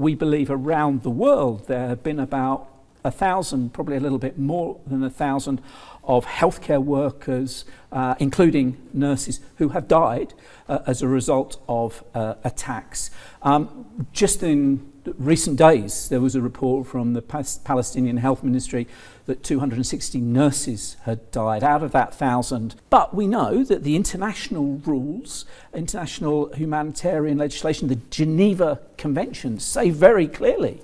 We believe around the world there have been about 1,000, probably a little bit more than 1,000, of healthcare workers, including nurses, who have died as a result of attacks. Just in recent days, there was a report from the Palestinian Health Ministry that 260 nurses had died out of that 1,000. But we know that the international rules, international humanitarian legislation, the Geneva Conventions say very clearly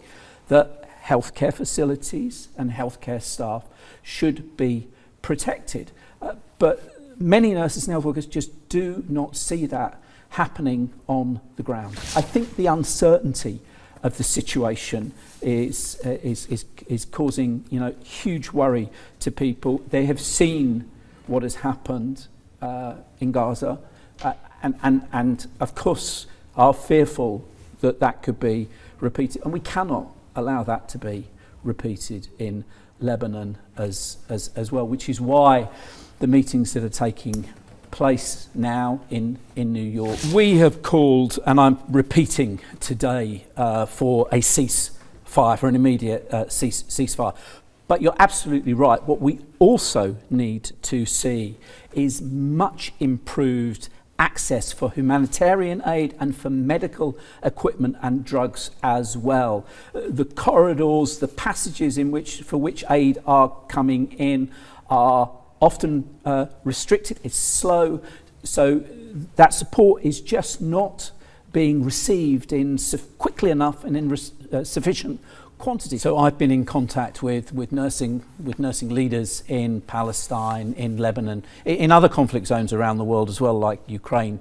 that healthcare facilities and healthcare staff should be protected. But many nurses and health workers just do not see that happening on the ground. I think the uncertainty of the situation is causing, huge worry to people. They have seen what has happened in Gaza, and of course are fearful that that could be repeated, and we cannot allow that to be repeated in Lebanon as well, which is why the meetings that are taking place now in New York. We have called, and I'm repeating today, for a ceasefire, for an immediate ceasefire. But you're absolutely right. What we also need to see is much improved access for humanitarian aid and for medical equipment and drugs as well. The corridors, the passages for which aid are coming in are often restricted, it's slow, so that support is just not being received in quickly enough and in sufficient quantity. So I've been in contact with nursing leaders in Palestine, in Lebanon, in other conflict zones around the world as well, like Ukraine,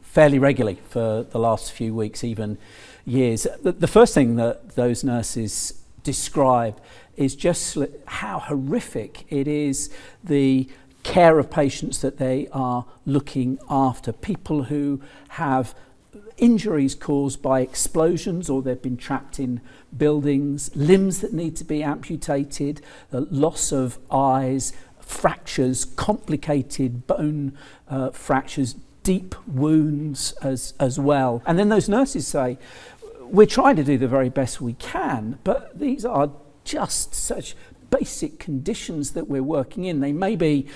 fairly regularly for the last few weeks, even years. The first thing that those nurses describe is just how horrific it is, the care of patients that they are looking after. People who have injuries caused by explosions, or they've been trapped in buildings, limbs that need to be amputated, loss of eyes, fractures, complicated bone fractures, deep wounds as well. And then those nurses say, we're trying to do the very best we can, but these are just such basic conditions that we're working in. They may be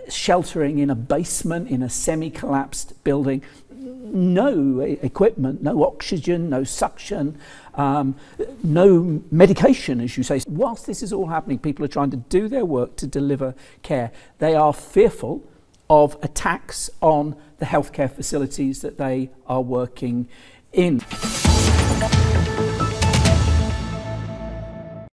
sheltering in a basement in a semi-collapsed building, no equipment, no oxygen, no suction, no medication, as you say. Whilst this is all happening, people are trying to do their work to deliver care. They are fearful of attacks on the healthcare facilities that they are working in.